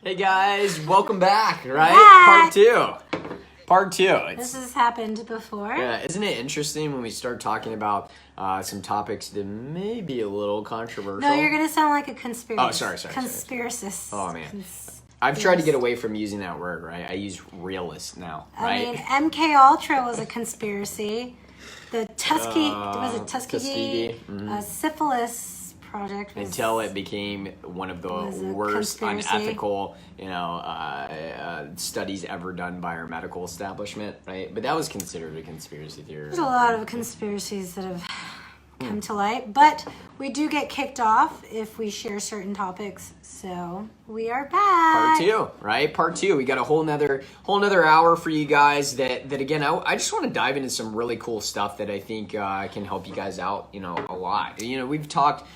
Hey guys, welcome back, right? Part two. This has happened before. Yeah, isn't it interesting when we start talking about some topics that may be a little controversial? No, you're going to sound like a conspiracy. Oh, sorry. Conspiracist. Oh, man. I've tried to get away from using that word, right? I use realist now, right? I mean, MK Ultra was a conspiracy. The Tuskegee syphilis project was, until it became one of the worst unethical, studies ever done by our medical establishment, right? But that was considered a conspiracy theory. There's a lot of conspiracies that have come to light, but we do get kicked off if we share certain topics. So we are back. Part two, right? Part two. We got a whole nother hour for you guys. That again, I just want to dive into some really cool stuff that I think can help you guys out, a lot. We've talked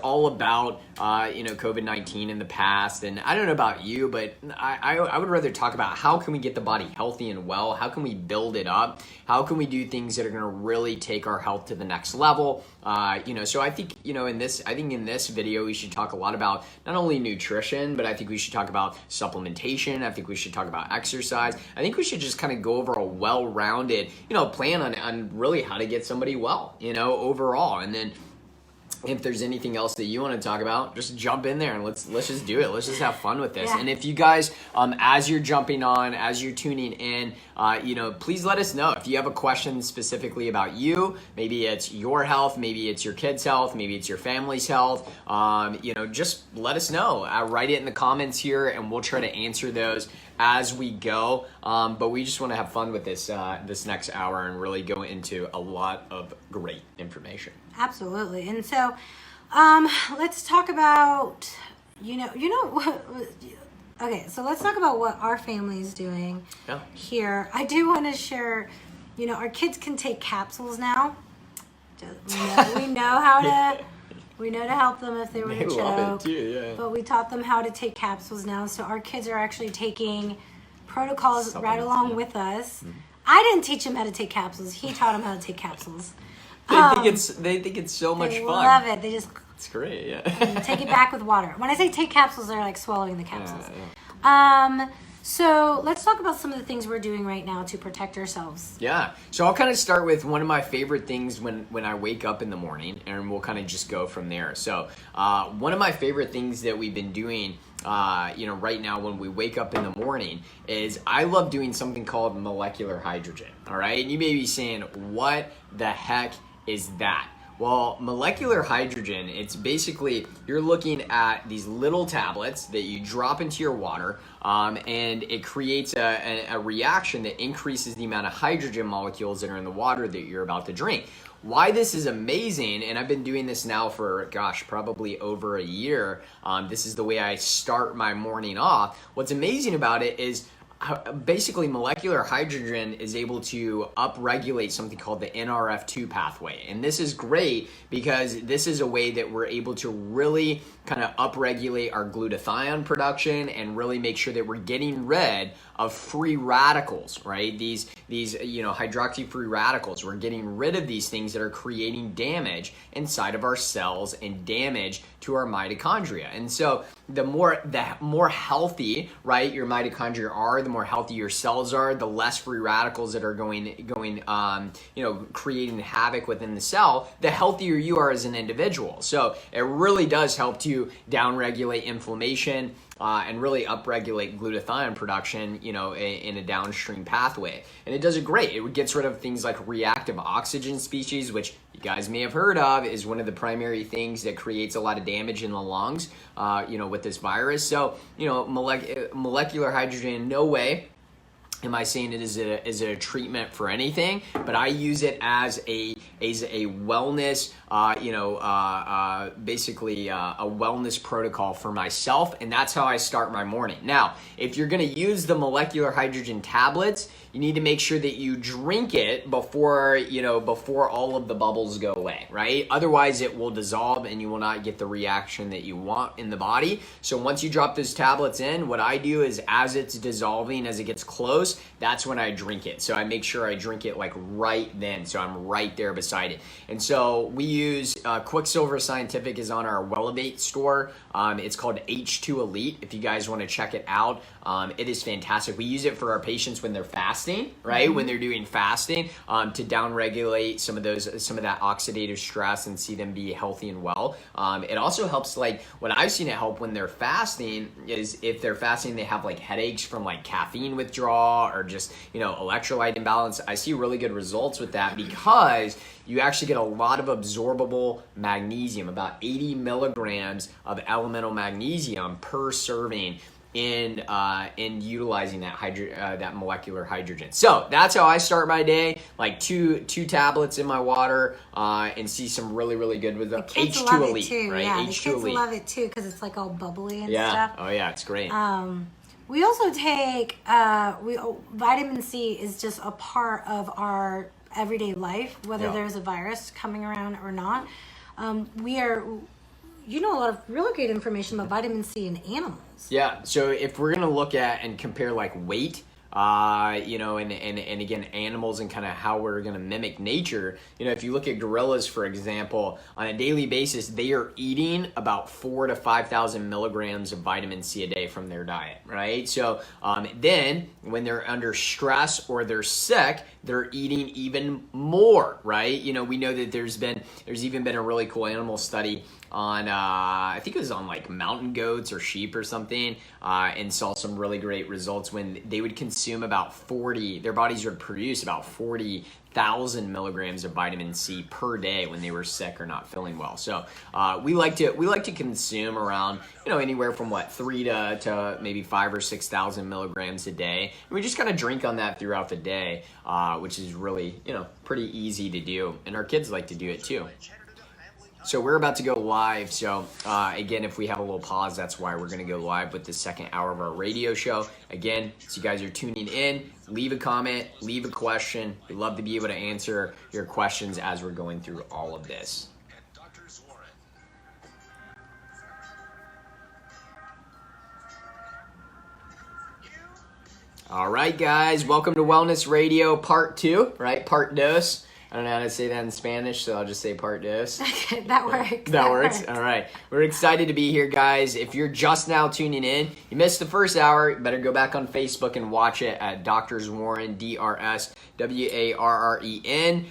all about COVID-19 in the past, and I don't know about you, but I would rather talk about how can we get the body healthy and well, how can we build it up, how can we do things that are going to really take our health to the next level. So I think in this video we should talk a lot about not only nutrition, but I think we should talk about supplementation. I think we should talk about exercise. I think we should just kind of go over a well-rounded plan on really how to get somebody well overall. And then if there's anything else that you want to talk about, just jump in there and let's just do it. Let's just have fun with this. Yeah. And if you guys, as you're jumping on, as you're tuning in, please let us know if you have a question specifically about you. Maybe it's your health, maybe it's your kids' health, maybe it's your family's health. Just let us know. Write it in the comments here, and we'll try to answer those as we go. But we just want to have fun with this next hour and really go into a lot of great information. Absolutely. And so let's talk about, okay, so let's talk about what our family is doing here. I do want to share, our kids can take capsules now. We know how to help them if they were to choke. Love it too, yeah. But we taught them how to take capsules now. So our kids are actually taking protocols right along with us. Mm-hmm. I didn't teach him how to take capsules. He taught him how to take capsules. They think it's so much fun. They love it. It's great, yeah. Take it back with water. When I say take capsules, they're like swallowing the capsules. Yeah. So let's talk about some of the things we're doing right now to protect ourselves. Yeah. So I'll kind of start with one of my favorite things when I wake up in the morning, and we'll kind of just go from there. So one of my favorite things that we've been doing right now when we wake up in the morning is I love doing something called molecular hydrogen. All right. And you may be saying, what the heck is that? Well, molecular hydrogen, it's basically, you're looking at these little tablets that you drop into your water, and it creates a reaction that increases the amount of hydrogen molecules that are in the water that you're about to drink. Why this is amazing, and I've been doing this now for, probably over a year. This is the way I start my morning off. What's amazing about it is basically molecular hydrogen is able to upregulate something called the NRF2 pathway. And this is great because this is a way that we're able to really kind of upregulate our glutathione production and really make sure that we're getting rid of free radicals, right? These hydroxy free radicals. We're getting rid of these things that are creating damage inside of our cells and damage to our mitochondria. And so the more healthy, right, your mitochondria are, the more healthy your cells are, the less free radicals that are creating havoc within the cell, the healthier you are as an individual. So it really does help to downregulate inflammation and really upregulate glutathione production, in a downstream pathway. And it does it great. It gets rid of things like reactive oxygen species, which you guys may have heard of, is one of the primary things that creates a lot of damage in the lungs, with this virus. So, molecular hydrogen, in no way am I saying it is a treatment for anything, but I use it as a wellness, basically a wellness protocol for myself, and that's how I start my morning. Now, if you're going to use the molecular hydrogen tablets, you need to make sure that you drink it before all of the bubbles go away, right? Otherwise, it will dissolve and you will not get the reaction that you want in the body. So once you drop those tablets in, what I do is as it's dissolving, as it gets close, that's when I drink it. So I make sure I drink it like right then. So I'm right there beside it. And so we use Quicksilver Scientific is on our Wellevate store. It's called H2 Elite. If you guys want to check it out, it is fantastic. We use it for our patients when they're fasting, right? When they're doing fasting, to downregulate some of that oxidative stress and see them be healthy and well. It also helps, like what I've seen it help when they're fasting is if they're fasting, they have like headaches from like caffeine withdrawal or just, electrolyte imbalance. I see really good results with that because you actually get a lot of absorbable magnesium, about 80 milligrams of elemental magnesium per serving in utilizing that molecular hydrogen. So that's how I start my day, like two tablets in my water, and see some really, really good with the H2 Elite, too, right? Yeah, H2 the kids Elite. love it too because it's like all bubbly and Yeah. stuff. Oh yeah, it's great. We also take vitamin C is just a part of our everyday life, whether there's a virus coming around or not. You know a lot of really great information about vitamin C in animals. Yeah, so if we're gonna look at and compare like weight, and again, animals and kind of how we're gonna mimic nature, if you look at gorillas, for example, on a daily basis, they are eating about 4,000 to 5,000 milligrams of vitamin C a day from their diet, right? So then when they're under stress or they're sick, they're eating even more, right? We know that there's even been a really cool animal study on I think it was on like mountain goats or sheep or something, and saw some really great results when they would consume their bodies would produce about 40,000 milligrams of vitamin C per day when they were sick or not feeling well. So we like to consume around anywhere from 3 to maybe 5,000 or 6,000 milligrams a day. And we just kind of drink on that throughout the day, which is really pretty easy to do, and our kids like to do it too. So we're about to go live. So again, if we have a little pause, that's why we're going to go live with the second hour of our radio show. Again, so you guys are tuning in, leave a comment, leave a question. We'd love to be able to answer your questions as we're going through all of this. All right, guys, welcome to Wellness Radio Part 2, right? Part dos. I don't know how to say that in Spanish, so I'll just say part dos. Okay, that works. That works? All right. We're excited to be here, guys. If you're just now tuning in, you missed the first hour, you better go back on Facebook and watch it at Doctors Warren, DRSWARREN.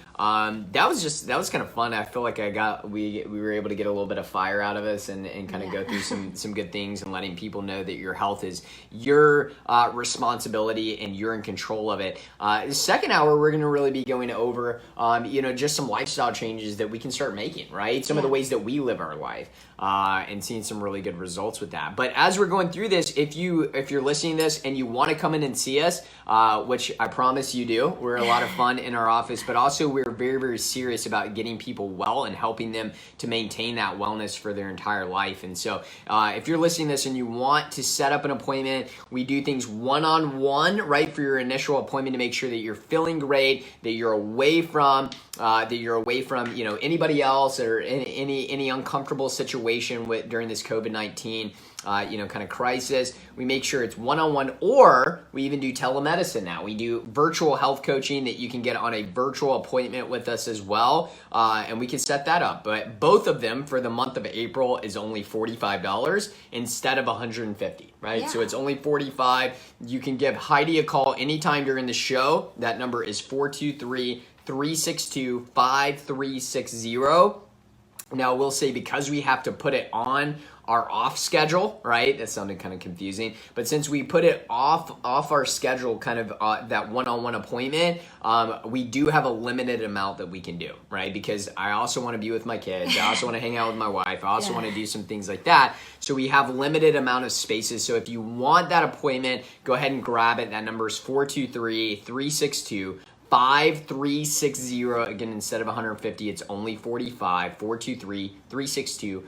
That was kind of fun. I feel like we were able to get a little bit of fire out of us and kind of go through some good things and letting people know that your health is your responsibility and you're in control of it. The second hour, we're going to really be going over just some lifestyle changes that we can start making, right? Some of the ways that we live our life, and seeing some really good results with that. But as we're going through this, if you're listening to this and you want to come in and see us, which I promise you do, we're a lot of fun in our office, but also we're very, very serious about getting people well and helping them to maintain that wellness for their entire life. And so if you're listening to this and you want to set up an appointment, we do things one-on-one, right, for your initial appointment to make sure that you're feeling great, that you're away from anybody else or any uncomfortable situation during this COVID-19 kind of crisis. We make sure it's one-on-one, or we even do telemedicine now. We do virtual health coaching that you can get on a virtual appointment with us as well, and we can set that up. But both of them for the month of April is only $45 instead of $150, right? Yeah. So it's only $45. You can give Heidi a call anytime during the show. That number is 423-362-5360. Now, we'll say because we have to put it on our off schedule, right? That sounded kind of confusing. But since we put it off our schedule, kind of that one-on-one appointment, we do have a limited amount that we can do, right? Because I also want to be with my kids. I also want to hang out with my wife. I also want to do some things like that. So we have limited amount of spaces. So if you want that appointment, go ahead and grab it. That number is 423-362-5360. Again, instead of 150, it's only 45. 423-362-5360.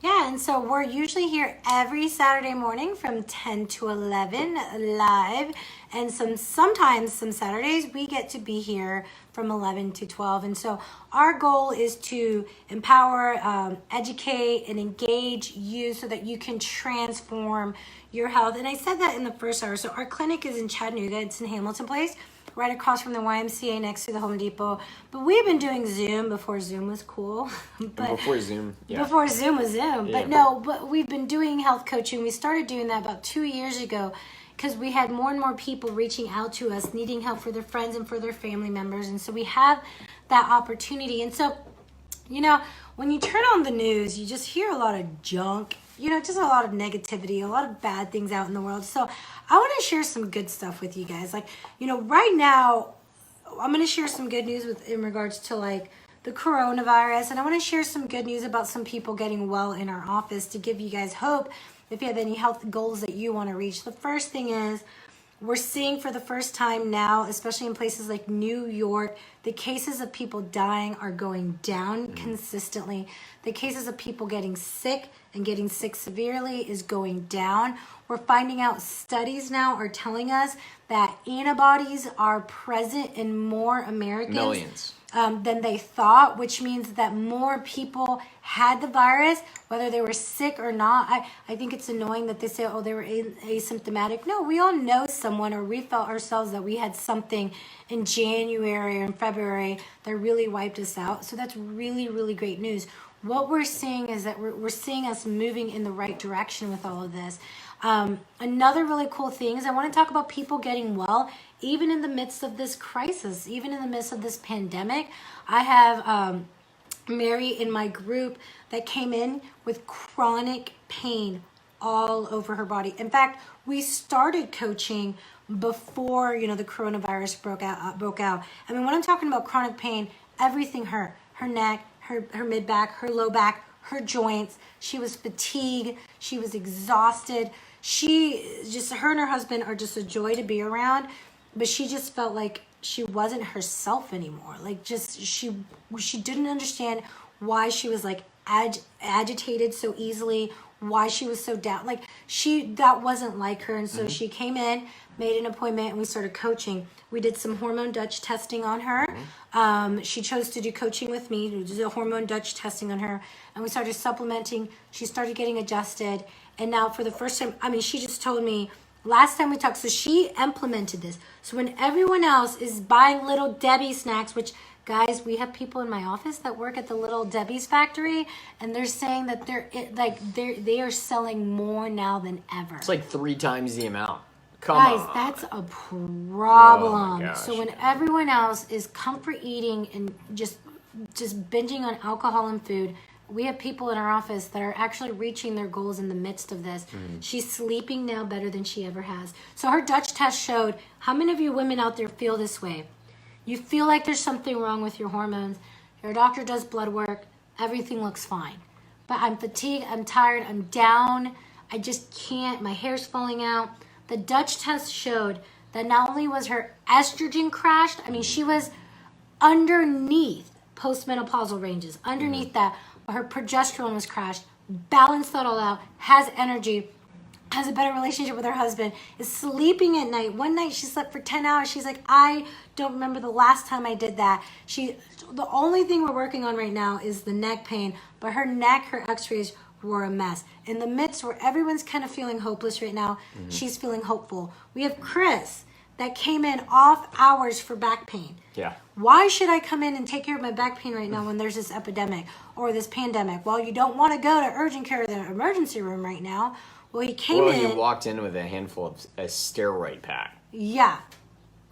Yeah, and so we're usually here every Saturday morning from 10 to 11 live. And sometimes some Saturdays we get to be here from 11 to 12. And so our goal is to empower, educate, and engage you so that you can transform your health. And I said that in the first hour. So our clinic is in Chattanooga. It's in Hamilton Place. right across from the YMCA next to the Home Depot. But we've been doing Zoom before Zoom was cool. Before Zoom, yeah. Before Zoom was Zoom. Yeah, but we've been doing health coaching. We started doing that about 2 years ago because we had more and more people reaching out to us, needing help for their friends and for their family members. And so we have that opportunity. And so, you know, when you turn on the news, you just hear a lot of junk, you know, just a lot of negativity, a lot of bad things out in the world. So I want to share some good stuff with you guys. Like, you know, right now, I'm going to share some good news in regards to like the coronavirus. And I want to share some good news about some people getting well in our office to give you guys hope if you have any health goals that you want to reach. The first thing is, we're seeing for the first time now, especially in places like New York, the cases of people dying are going down consistently. The cases of people getting sick and getting sick severely is going down. We're finding out studies now are telling us that antibodies are present in more Americans. Millions. Than they thought, which means that more people had the virus, whether they were sick or not. I think it's annoying that they say, oh, they were asymptomatic. No, we all know someone, or we felt ourselves that we had something in January or in February that really wiped us out. So that's really, really great news. What we're seeing is that we're seeing us moving in the right direction with all of this. Another really cool thing is I want to talk about people getting well, even in the midst of this crisis, even in the midst of this pandemic. I have Mary in my group that came in with chronic pain all over her body. In fact, we started coaching before, you know, the coronavirus broke out. I mean, when I'm talking about chronic pain, everything hurt. Her neck, her mid back, her low back, her joints. She was fatigued. She was exhausted. Her and her husband are just a joy to be around, but she just felt like she wasn't herself anymore. Like, just she didn't understand why she was like agitated so easily, why she was so down. Like, that wasn't like her. And so she came in, made an appointment, and we started coaching. We did some hormone Dutch testing on her. She chose to do coaching with me, to do a hormone Dutch testing on her. And we started supplementing. She started getting adjusted. And now for the first time, I mean, she just told me last time we talked, so she implemented this. So when everyone else is buying Little Debbie snacks, which, guys, we have people in my office that work at the Little Debbie's factory, and they're saying that they are selling more now than ever. It's like 3 times the amount. Guys, that's a problem. Oh my gosh. So when everyone else is comfort eating and just binging on alcohol and food, we have people in our office that are actually reaching their goals in the midst of this. She's sleeping now better than she ever has. So her Dutch test showed, how many of you women out there feel this way? You feel like there's something wrong with your hormones. Your doctor does blood work. Everything looks fine. But I'm fatigued. I'm tired. I'm down. I just can't. My hair's falling out. The Dutch test showed that not only was her estrogen crashed, I mean, she was underneath postmenopausal ranges, underneath that, but her progesterone was crashed, balanced that all out, has energy, has a better relationship with her husband, is sleeping at night. One night she slept for 10 hours. She's like, I don't remember the last time I did that. The only thing we're working on right now is the neck pain, but her neck, her x-rays were a mess. In the midst where everyone's kind of feeling hopeless right now, she's feeling hopeful. We have Chris that came in off hours for back pain. Yeah. Why should I come in and take care of my back pain right now when there's this epidemic or this pandemic? Well, you don't want to go to urgent care or the emergency room right now. Well, he came in. Well, he walked in with a handful of a steroid pack. Yeah.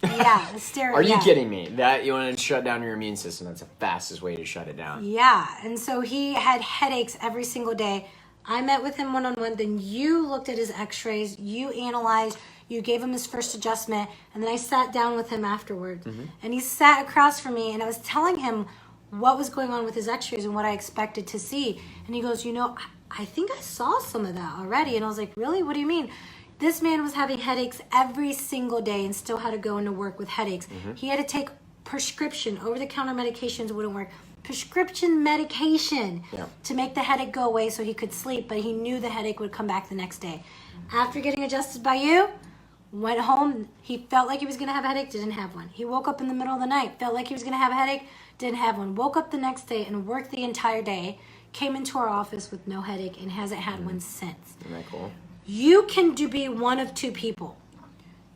Yeah, the steroid. Are you kidding me? That you want to shut down your immune system? That's the fastest way to shut it down. Yeah, and so he had headaches every single day. I met with him one-on-one. Then you looked at his x-rays. You analyzed. You gave him his first adjustment. And then I sat down with him afterwards. And he sat across from me, and I was telling him what was going on with his x-rays and what I expected to see. And he goes, you know, I think I saw some of that already. And I was like, really? What do you mean? This man was having headaches every single day and still had to go into work with headaches. He had to take prescription, over-the-counter medications wouldn't work. Prescription medication to make the headache go away so he could sleep, but he knew the headache would come back the next day. After getting adjusted by you, went home, he felt like he was going to have a headache, didn't have one. He woke up in the middle of the night, felt like he was going to have a headache, didn't have one. Woke up the next day and worked the entire day, came into our office with no headache and hasn't had one since. Isn't that cool? You can be one of two people.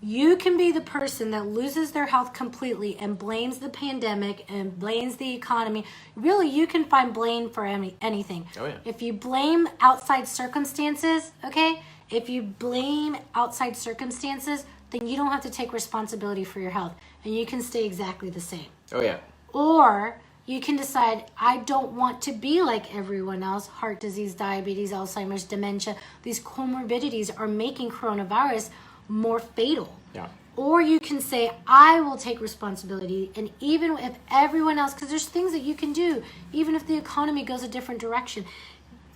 You can be the person that loses their health completely and blames the pandemic and blames the economy. Really, you can find blame for anything. Oh, yeah. If you blame outside circumstances, okay? If you blame outside circumstances, then you don't have to take responsibility for your health. And you can stay exactly the same. Oh, yeah. Or you can decide, I don't want to be like everyone else. Heart disease, diabetes, Alzheimer's, dementia. These comorbidities are making coronavirus more fatal. Yeah. Or you can say, I will take responsibility. And even if everyone else, because there's things that you can do, even if the economy goes a different direction,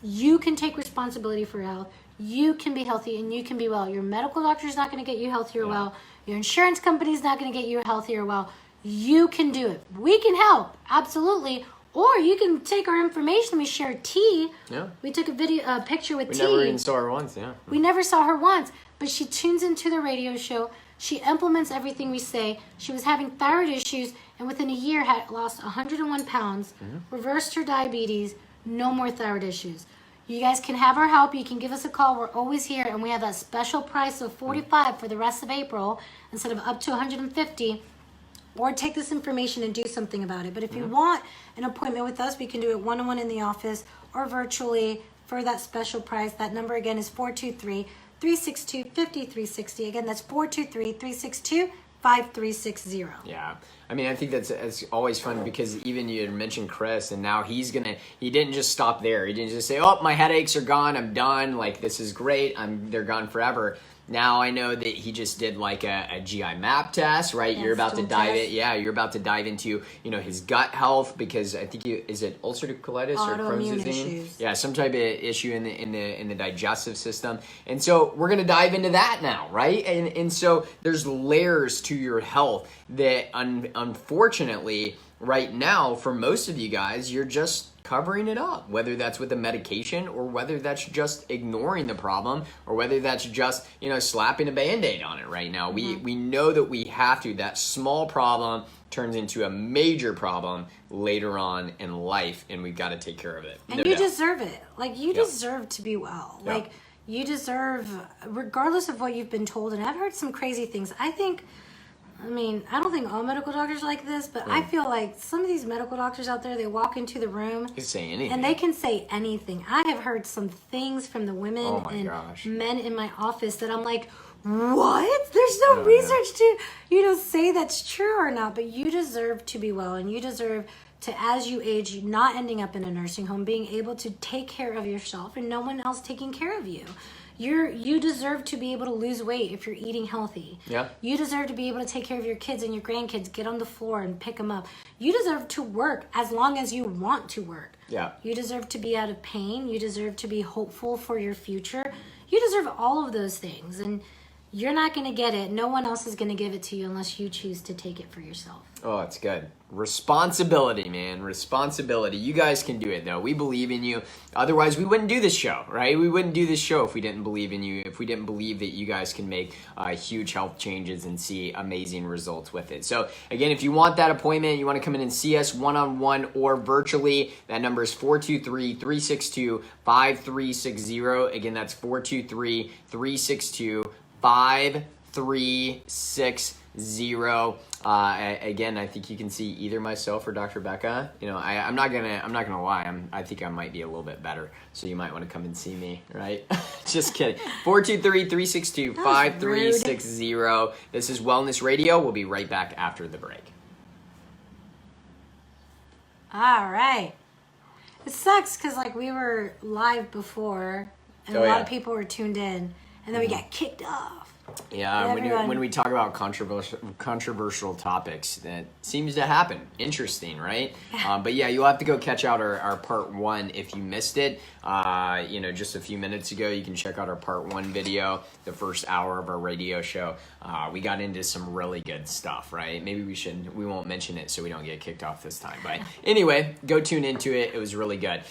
you can take responsibility for your health. You can be healthy and you can be well. Your medical doctor is not going to get you healthy or well. Your insurance company is not going to get you healthy or well. You can do it. We can help, absolutely. Or you can take our information. We share T. Yeah. We took a picture with T. We never even saw her once, yeah. We never saw her once, but she tunes into the radio show. She implements everything we say. She was having thyroid issues, and within a year had lost 101 pounds, reversed her diabetes, no more thyroid issues. You guys can have our help. You can give us a call. We're always here, and we have that special price of $45 for the rest of April instead of up to $150. Or take this information and do something about it. But if you want an appointment with us, we can do it one-on-one in the office or virtually for that special price. That number again is 423-362-5360. Again, that's 423-362-5360. Yeah. I mean, I think that's always fun because even you had mentioned Chris, and now he didn't just stop there. He didn't just say, oh, my headaches are gone, I'm done, like this is great, they're gone forever. Now I know that he just did like a GI map test, right? Yeah, you're about to dive test. you're about to dive into, his gut health because I think is it ulcerative colitis or Crohn's Autoimmune disease? issues. Yeah, some type of issue in the digestive system. And so we're going to dive into that now, right? And so there's layers to your health that unfortunately right now for most of you guys, you're just covering it up, whether that's with a medication or whether that's just ignoring the problem or whether that's just, slapping a Band-Aid on it right now. We know that we have to. That small problem turns into a major problem later on in life, and we've got to take care of it. And you deserve it. Like, you deserve to be well. Yeah. Like, you deserve, regardless of what you've been told, and I've heard some crazy things. I don't think all medical doctors are like this, but I feel like some of these medical doctors out there, they walk into the room. You can say anything. And they can say anything. I have heard some things from the women and men in my office that I'm like, what? There's no research to, say that's true or not, but you deserve to be well, and you deserve to, as you age, not ending up in a nursing home, being able to take care of yourself and no one else taking care of you. You deserve to be able to lose weight if you're eating healthy. Yeah. You deserve to be able to take care of your kids and your grandkids, get on the floor and pick them up. You deserve to work as long as you want to work. Yeah. You deserve to be out of pain. You deserve to be hopeful for your future. You deserve all of those things. And you're not going to get it. No one else is going to give it to you unless you choose to take it for yourself. Oh, it's good. Responsibility, man. Responsibility. You guys can do it, though. We believe in you. Otherwise, we wouldn't do this show, right? We wouldn't do this show if we didn't believe in you, if we didn't believe that you guys can make huge health changes and see amazing results with it. So, again, if you want that appointment, you want to come in and see us one-on-one or virtually, that number is 423-362-5360. Again, that's 423-362-5360. Again, I think you can see either myself or Dr. Becca. I'm not gonna lie. I think I might be a little bit better. So you might want to come and see me, right? Just kidding. 423-362-5360. This is Wellness Radio. We'll be right back after the break. All right. It sucks because we were live before, and a lot of people were tuned in, and then we got kicked off. Yeah, when we talk about controversial topics, that seems to happen. Interesting, right? But yeah, you'll have to go catch out our part one if you missed it. Just a few minutes ago, you can check out our part one video, the first hour of our radio show. We got into some really good stuff, right? Maybe we won't mention it so we don't get kicked off this time. But anyway, go tune into it. It was really good.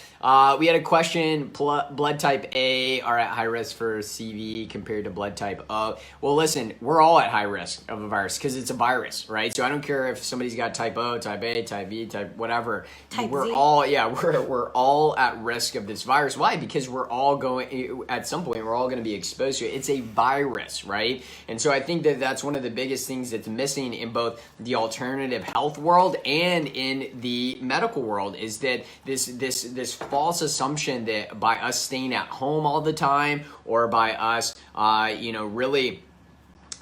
We had a question, blood type A are at high risk for CV compared to blood type O. Well, listen, we're all at high risk of a virus because it's a virus, right? So I don't care if somebody's got type O, type A, type B, type whatever. We're all at risk of this virus. Why? Because we're all going, at some point, we're all going to be exposed to it. It's a virus, right? And so I think that that's one of the biggest things that's missing in both the alternative health world and in the medical world is that this false assumption that by us staying at home all the time or by us, really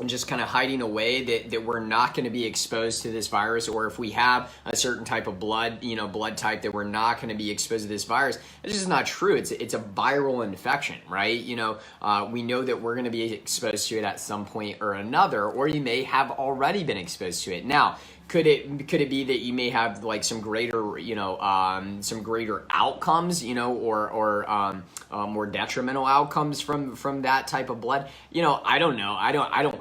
just kind of hiding away that we're not going to be exposed to this virus, or if we have a certain type of blood type that we're not going to be exposed to this virus. It's just not true. It's a viral infection, right? We know that we're going to be exposed to it at some point or another, or you may have already been exposed to it. Now, could it be that you may have like some greater outcomes, or more detrimental outcomes from that type of blood? I don't know.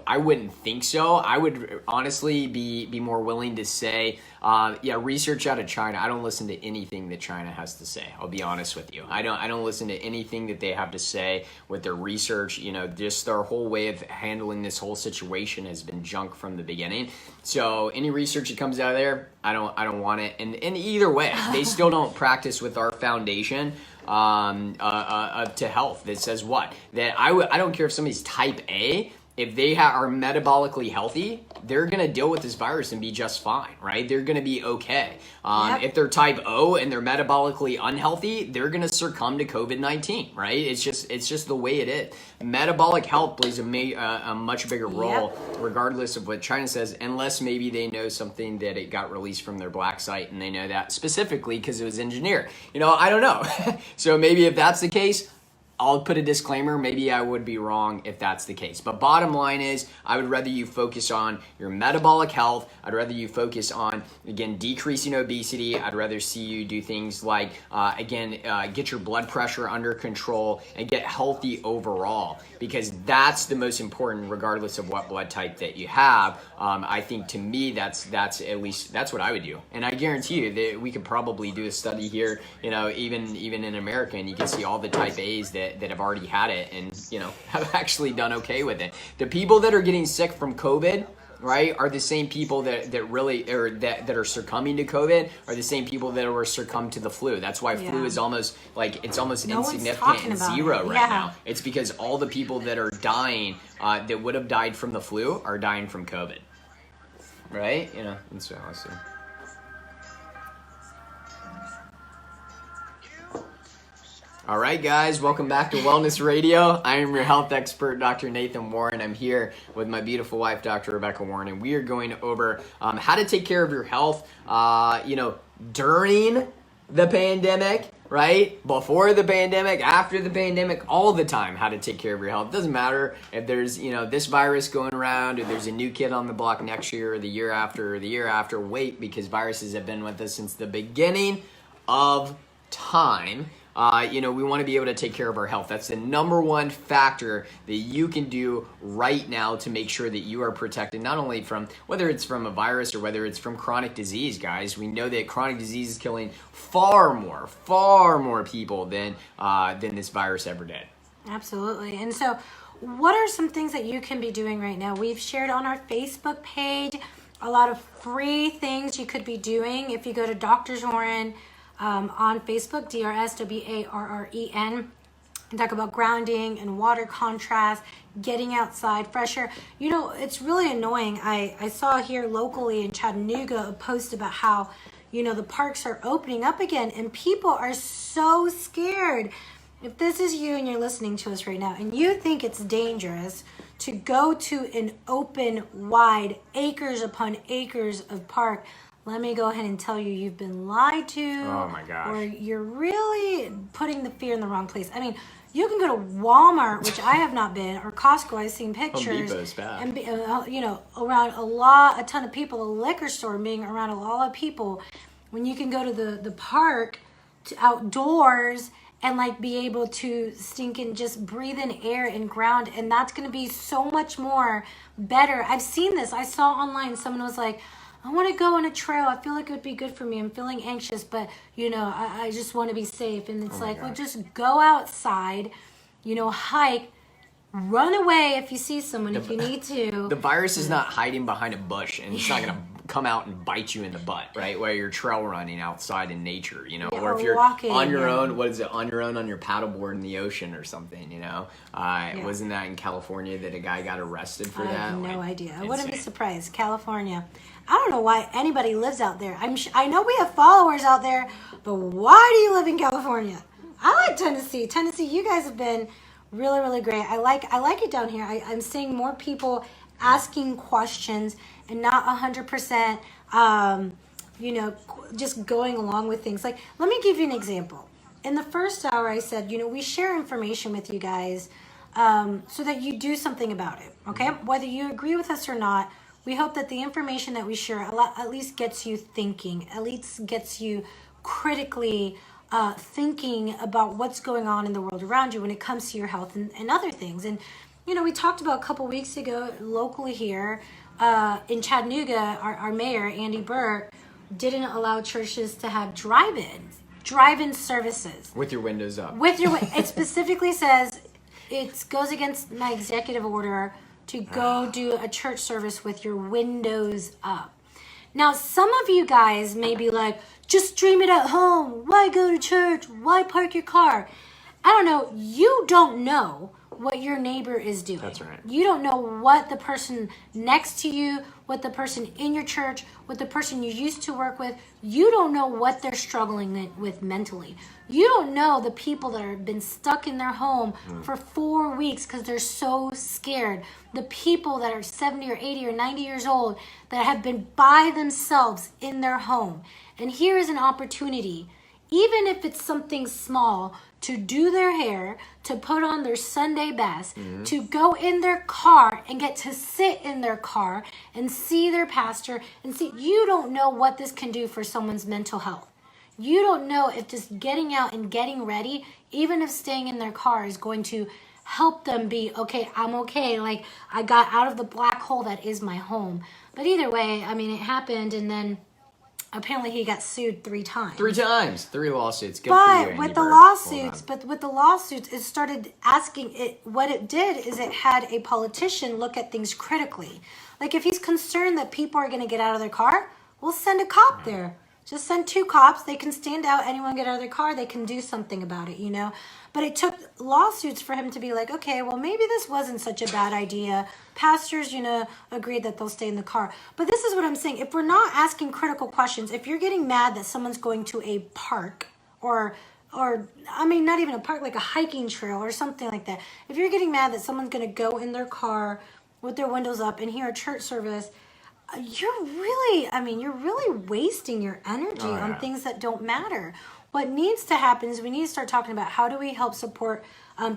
I wouldn't think so. I would honestly be more willing to say, research out of China. I don't listen to anything that China has to say. I'll be honest with you. I don't listen to anything that they have to say with their research. Just their whole way of handling this whole situation has been junk from the beginning. So any research that comes out of there, I don't want it. And either way, they still don't practice with our foundation to health that says what? That I don't care if somebody's type A. If they are metabolically healthy, they're going to deal with this virus and be just fine, right? They're going to be okay. If they're type O and they're metabolically unhealthy, they're going to succumb to COVID-19, right? It's just the way it is. Metabolic health plays a much bigger role, regardless of what China says, unless maybe they know something that it got released from their black site and they know that specifically because it was engineered. I don't know. So maybe if that's the case, I'll put a disclaimer, maybe I would be wrong if that's the case. But bottom line is, I would rather you focus on your metabolic health. I'd rather you focus on, again, decreasing obesity. I'd rather see you do things like, get your blood pressure under control and get healthy overall, because that's the most important regardless of what blood type that you have. I think to me, that's at least, that's what I would do. And I guarantee you that we could probably do a study here, even in America, and you can see all the type A's that have already had it and, have actually done okay with it. The people that are getting sick from COVID, right, are the same people that are succumbing to COVID are the same people that were succumbed to the flu. That's why flu is almost insignificant and zero right now. It's because all the people that are dying that would have died from the flu are dying from COVID, right? It's awesome. All right, guys, welcome back to Wellness Radio. I am your health expert, Dr. Nathan Warren. I'm here with my beautiful wife, Dr. Rebecca Warren, and we are going over how to take care of your health, during the pandemic, right? Before the pandemic, after the pandemic, all the time, how to take care of your health. It doesn't matter if there's, this virus going around, or there's a new kid on the block next year, or the year after, or the year after. Wait, because viruses have been with us since the beginning of time. We want to be able to take care of our health. That's the number one factor that you can do right now to make sure that you are protected, not only from, whether it's from a virus or whether it's from chronic disease, guys. We know that chronic disease is killing far more people than this virus ever did. Absolutely. And so what are some things that you can be doing right now? We've shared on our Facebook page a lot of free things you could be doing. If you go to Dr. Warren on Facebook, DRSWARREN, and talk about grounding and water contrast, getting outside, fresh air. It's really annoying. I saw here locally in Chattanooga a post about how, the parks are opening up again and people are so scared. If this is you and you're listening to us right now and you think it's dangerous to go to an open, wide, acres upon acres of park, let me go ahead and tell you, you've been lied to. Oh my gosh. Or you're really putting the fear in the wrong place. I mean, you can go to Walmart, which I have not been, or Costco. I've seen pictures. Home Depot's bad. And around a ton of people, a liquor store being around a lot of people. When you can go to the park, to outdoors, and be able to stink and just breathe in air and ground, and that's going to be so much more better. I've seen this. I saw online, someone was like, I want to go on a trail. I feel like it would be good for me. I'm feeling anxious, but, I just want to be safe. And it's well, just go outside, hike, Run away if you see someone, if you need to. The virus is not hiding behind a bush, and it's not going to come out and bite you in the butt, right? While you're trail running outside in nature, you know, or if you're walking, on your own, what is it, on your own on your paddleboard in the ocean or something, you know? Wasn't that in California that a guy got arrested for that? I have no idea. Insane. I wouldn't be surprised. California. I don't know why anybody lives out there. I know we have followers out there, but why do you live in California? I like Tennessee. Tennessee, you guys have been really, really great. I like it down here. I'm seeing more people asking questions and not 100%, just going along with things. Like, let me give you an example. In the first hour, I said, we share information with you guys so that you do something about it, okay? Whether you agree with us or not, we hope that the information that we share at least gets you thinking, at least gets you critically thinking about what's going on in the world around you when it comes to your health and other things. And, we talked about a couple weeks ago locally here in Chattanooga, our mayor, Andy Burke, didn't allow churches to have drive-in services. With your windows up. It specifically says it goes against my executive order to go do a church service with your windows up. Now, some of you guys may be like, just stream it at home. Why go to church? Why park your car? I don't know. You don't know what your neighbor is doing. That's right. You don't know what the person next to you, what the person in your church, what the person you used to work with, you don't know what they're struggling with mentally. You don't know the people that have been stuck in their home for 4 weeks because they're so scared. The people that are 70 or 80 or 90 years old that have been by themselves in their home. And here is an opportunity, even if it's something small, to do their hair, to put on their Sunday best, to go in their car and get to sit in their car and see their pastor and see. You don't know what this can do for someone's mental health. You don't know if just getting out and getting ready, even if staying in their car, is going to help them be, okay, I'm okay. Like, I got out of the black hole that is my home. But either way, I mean, it happened, and then apparently he got sued 3 times. 3 times. 3 lawsuits. Good but for you, Andy with the Burke. lawsuits, it started asking it. What it did is it had a politician look at things critically. Like, if he's concerned that people are going to get out of their car, we'll send a cop there. Just send 2 cops. They can stand out. Anyone get out of their car, they can do something about it, But it took lawsuits for him to be like, okay, well, maybe this wasn't such a bad idea. Pastors, agreed that they'll stay in the car. But this is what I'm saying. If we're not asking critical questions, if you're getting mad that someone's going to a park or I mean, not even a park, like a hiking trail or something like that. If you're getting mad that someone's going to go in their car with their windows up and hear a church service, you're really wasting your energy on things that don't matter. What needs to happen is we need to start talking about how do we help support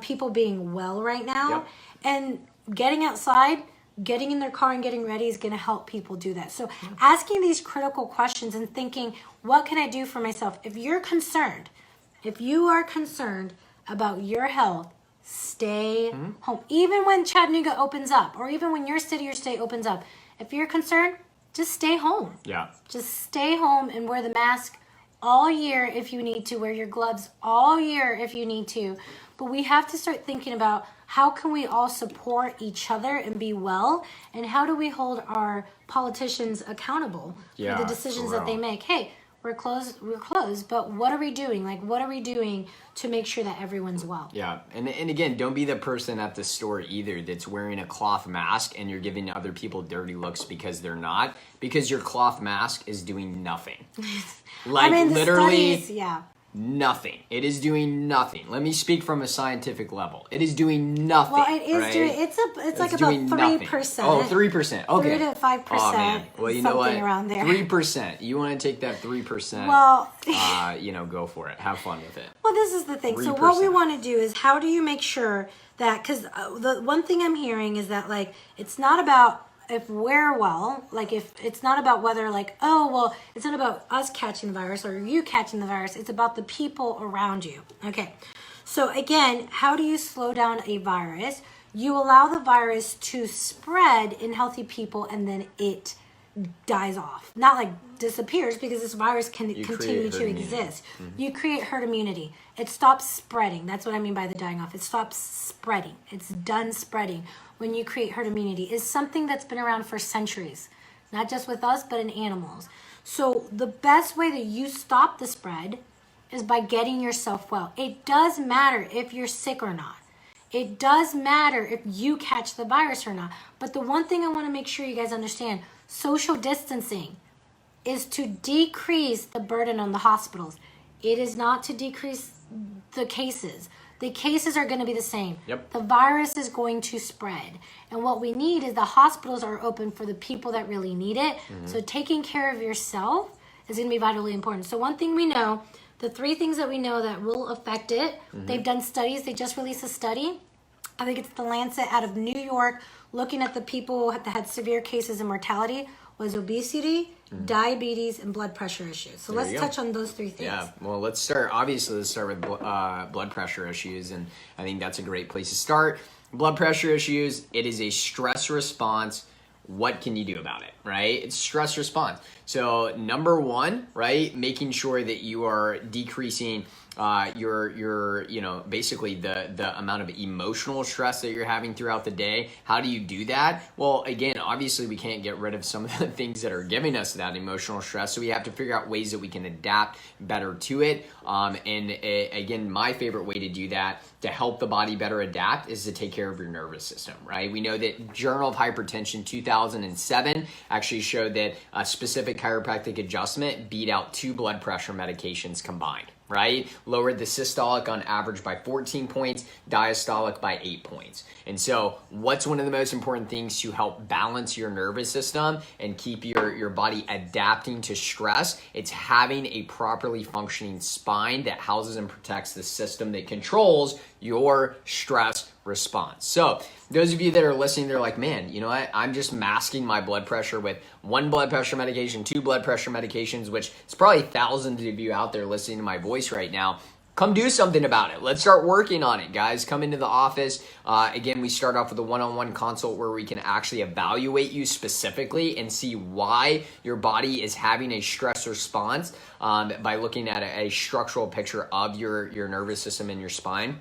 people being well right now. Yep. And getting outside, getting in their car and getting ready is going to help people do that. So asking these critical questions and thinking, what can I do for myself? If you are concerned about your health, stay home. Even when Chattanooga opens up, or even when your city or state opens up, if you're concerned, just stay home. Yeah. Just stay home and wear the mask all year if you need to. Wear your gloves all year if you need to. But we have to start thinking about how can we all support each other and be well, and how do we hold our politicians accountable for the decisions that they make. Hey, we're closed, but what are we doing? Like, what are we doing to make sure that everyone's well? Yeah, and again, don't be the person at the store either that's wearing a cloth mask and you're giving other people dirty looks because they're not, because your cloth mask is doing nothing. Like, literally nothing. It is doing nothing. Let me speak from a scientific level. It is doing nothing. Well, it is doing. It's like about 3%. Oh, 3%. Okay. 3 to 5%. Oh, man. Well, you know what? Around there. 3%. You want to take that 3%? Well, go for it. Have fun with it. Well, this is the thing. 3%. So what we want to do is, how do you make sure that? Because the one thing I'm hearing is that, like, it's not about if we're well, like, if it's not about whether, like, oh, well, it's not about us catching the virus or you catching the virus. It's about the people around you. Okay. So again, how do you slow down a virus? You allow the virus to spread in healthy people, and then it dies off. Not like disappears, because this virus can continue to exist. Mm-hmm. You create herd immunity. It stops spreading. That's what I mean by the dying off. It stops spreading. It's done spreading when you create herd immunity. It's something that's been around for centuries, not just with us, but in animals. So the best way that you stop the spread is by getting yourself well. It does matter if you're sick or not. It does matter if you catch the virus or not. But the one thing I want to make sure you guys understand, social distancing is to decrease the burden on the hospitals. It is not to decrease the cases. The cases are going to be the same. Yep. The virus is going to spread. And what we need is the hospitals are open for the people that really need it. Mm-hmm. So taking care of yourself is going to be vitally important. So one thing we know, the 3 things that we know that will affect it, they've done studies. They just released a study. I think it's the Lancet out of New York, looking at the people that had severe cases and mortality, was obesity, diabetes, and blood pressure issues. So let's touch on those 3 things. Yeah, well, let's start with blood pressure issues, and I think that's a great place to start. Blood pressure issues, it is a stress response. What can you do about it, right? It's stress response. So number 1, right, making sure that you are decreasing your basically the amount of emotional stress that you're having throughout the day. How do you do that? Well, again, obviously we can't get rid of some of the things that are giving us that emotional stress, so we have to figure out ways that we can adapt better to it. Again, my favorite way to do that, to help the body better adapt, is to take care of your nervous system, right? We know that Journal of Hypertension 2007 actually showed that a specific chiropractic adjustment beat out 2 blood pressure medications combined, right? Lowered the systolic on average by 14 points, diastolic by 8 points. And so what's one of the most important things to help balance your nervous system and keep your body adapting to stress? It's having a properly functioning spine that houses and protects the system that controls your stress response. So those of you that are listening, they're like, man, you know what? I'm just masking my blood pressure with 1 blood pressure medication, 2 blood pressure medications, which is probably thousands of you out there listening to my voice right now. Come do something about it. Let's start working on it, guys. Come into the office. Again, we start off with a one-on-one consult where we can actually evaluate you specifically and see why your body is having a stress response by looking at a structural picture of your nervous system and your spine.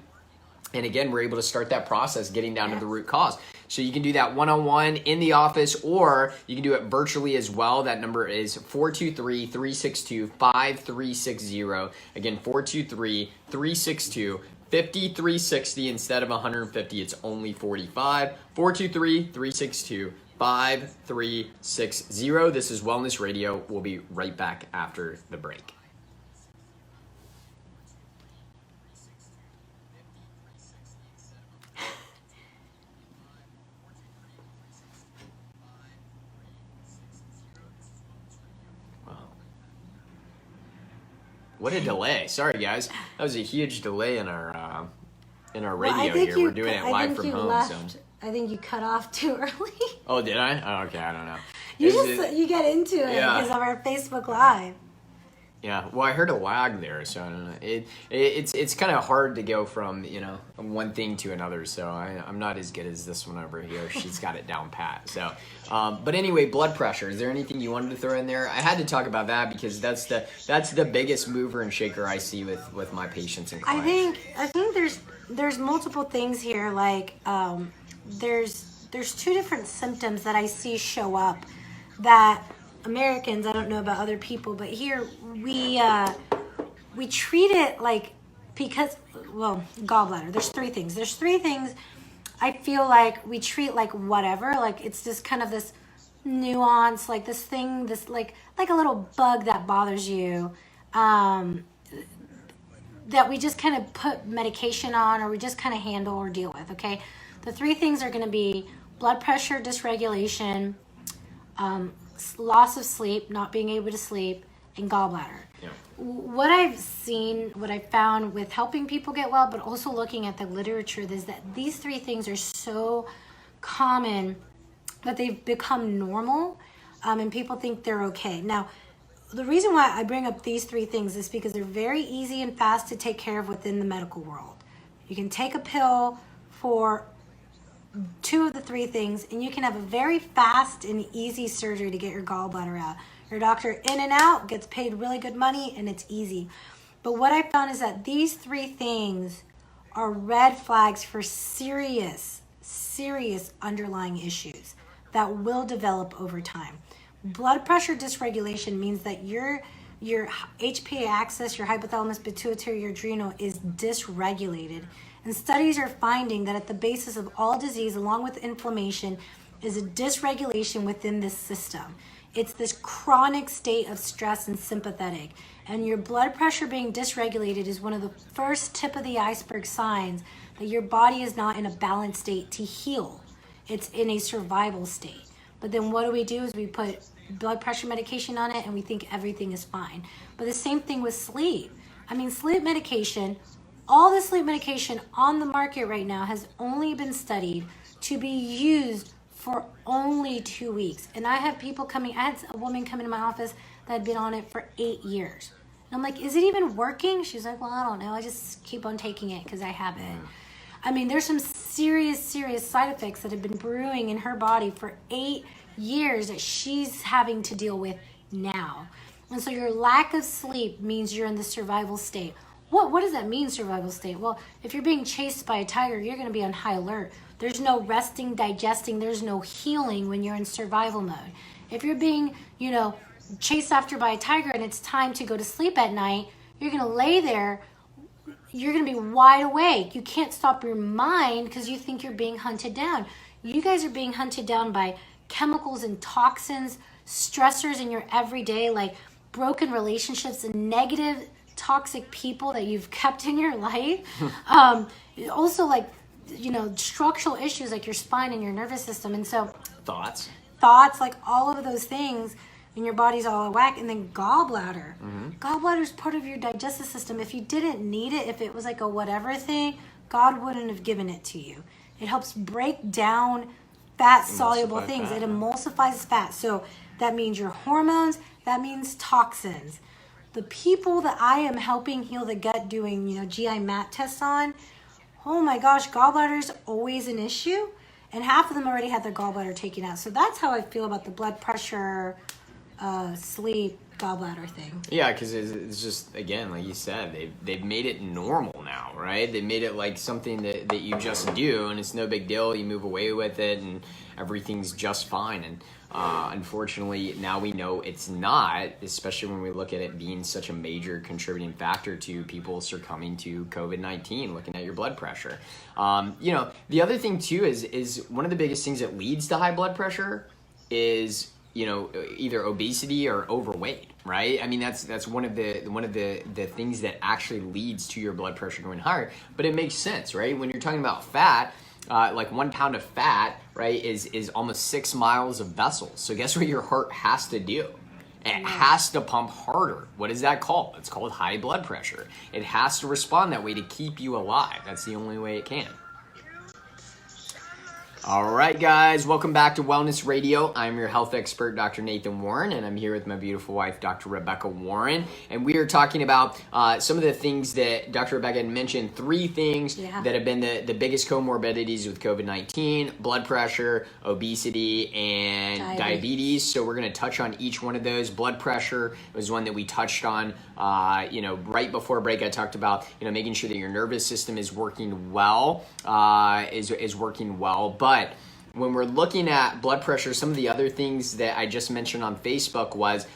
And again, we're able to start that process, getting down to the root cause. So you can do that one-on-one in the office, or you can do it virtually as well. That number is 423-362-5360. Again, 423-362-5360 instead of 150. It's only 45. 423-362-5360. This is Wellness Radio. We'll be right back after the break. What a delay. Sorry, guys. That was a huge delay in our radio here. We're doing it live from home. I think you cut off too early. Oh, did I? Oh, okay, I don't know. You get into it because of our Facebook Live. Yeah, well, I heard a lag there, so I don't know. It's kind of hard to go from, one thing to another, so I'm not as good as this one over here. She's got it down pat. So, but anyway, blood pressure. Is there anything you wanted to throw in there? I had to talk about that because that's the biggest mover and shaker I see with my patients and clients. I think there's multiple things here. Like there's 2 different symptoms that I see show up that Americans, I don't know about other people, but here we treat it like, because, well, gallbladder, there's 3 things. There's 3 things I feel like we treat like whatever, like it's just kind of this nuance, like this thing, this like a little bug that bothers you, that we just kind of put medication on, or we just kind of handle or deal with, okay? The 3 things are going to be blood pressure dysregulation, loss of sleep, not being able to sleep, and gallbladder. Yeah. What I've seen, what I found with helping people get well, but also looking at the literature, is that these 3 things are so common that they've become normal, and people think they're okay. Now, the reason why I bring up these 3 things is because they're very easy and fast to take care of within the medical world. You can take a pill for two of the three things, and you can have a very fast and easy surgery to get your gallbladder out. Your doctor in and out, gets paid really good money, and it's easy. But what I found is that these three things are red flags for serious underlying issues that will develop over time. Blood pressure dysregulation means that your HPA axis, your hypothalamus pituitary, your adrenal is dysregulated. And studies are finding that at the basis of all disease, along with inflammation, is a dysregulation within this system. It's this chronic state of stress and sympathetic. And your blood pressure being dysregulated is one of the first tip of the iceberg signs that your body is not in a balanced state to heal. It's in a survival state. But then what do is we put blood pressure medication on it and we think everything is fine. But the same thing with sleep. I mean, sleep medication, all the sleep medication on the market right now has only been studied to be used for only 2 weeks. And I have people coming, I had a woman come into my office that had been on it for 8 years. And I'm like, is it even working? She's like, well, I don't know. I just keep on taking it because I have it. I mean, there's some serious side effects that have been brewing in her body for 8 years that she's having to deal with now. And so your lack of sleep means you're in the survival state. What does that mean, survival state? Well, if you're being chased by a tiger, you're going to be on high alert. There's no resting, digesting. There's no healing when you're in survival mode. If you're being, chased after by a tiger and it's time to go to sleep at night, you're going to lay there. You're going to be wide awake. You can't stop your mind because you think you're being hunted down. You guys are being hunted down by chemicals and toxins, stressors in your everyday, like broken relationships and negative, toxic people that you've kept in your life. Also, like, structural issues like your spine and your nervous system. And so thoughts, like all of those things, and your body's all out of whack. And then gallbladder. Gallbladder is part of your digestive system. If you didn't need it, if it was like a whatever thing, God wouldn't have given it to you. It helps break down fat soluble things. It emulsifies fat. So that means your hormones, that means toxins. The people that I am helping heal the gut doing, GI MAT tests on, oh my gosh, gallbladder is always an issue. And half of them already had their gallbladder taken out. So that's how I feel about the blood pressure, sleep, gallbladder thing. Yeah, because it's just, again, like you said, they've made it normal now, right? They made it like something that you just do, and it's no big deal. You move away with it, and everything's just fine. And unfortunately, now we know it's not, especially when we look at it being such a major contributing factor to people succumbing to COVID-19, looking at your blood pressure. The other thing, too, is one of the biggest things that leads to high blood pressure is either obesity or overweight, right? I mean, that's one of the things that actually leads to your blood pressure going higher. But it makes sense, right? When you're talking about fat, like 1 pound of fat, right, is almost 6 miles of vessels. So guess what your heart has to do? It has to pump harder. What is that called? It's called high blood pressure. It has to respond that way to keep you alive. That's the only way it can. All right, guys, welcome back to Wellness Radio. I'm your health expert, Dr. Nathan Warren, and I'm here with my beautiful wife, Dr. Rebecca Warren. And we are talking about some of the things that Dr. Rebecca had mentioned, 3 things that have been the biggest comorbidities with COVID-19, blood pressure, obesity, and diabetes. So we're going to touch on each one of those. Blood pressure was one that we touched on, right before break. I talked about, making sure that your nervous system is working well, is working well. But when we're looking at blood pressure, some of the other things that I just mentioned on Facebook was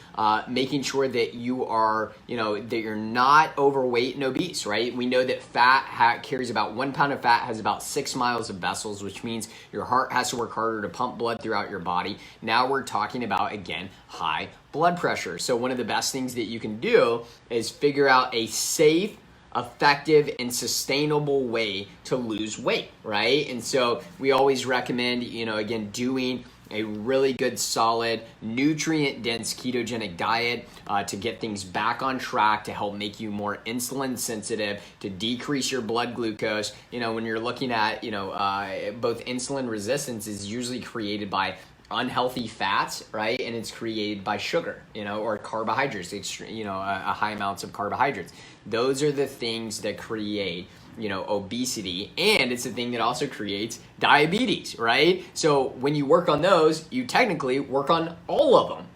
making sure that you are, that you're not overweight and obese, right? We know that fat carries about 1 pound of fat has about 6 miles of vessels, which means your heart has to work harder to pump blood throughout your body. Now we're talking about, again, high blood pressure. So one of the best things that you can do is figure out a safe, effective and sustainable way to lose weight, right? And so we always recommend, again, doing a really good, solid, nutrient-dense ketogenic diet to get things back on track, to help make you more insulin sensitive, to decrease your blood glucose. When you're looking at, both insulin resistance is usually created by unhealthy fats, right? And it's created by sugar, or carbohydrates, high amounts of carbohydrates. Those are the things that create obesity, and it's a thing that also creates diabetes, right? So when you work on those, you technically work on all of them.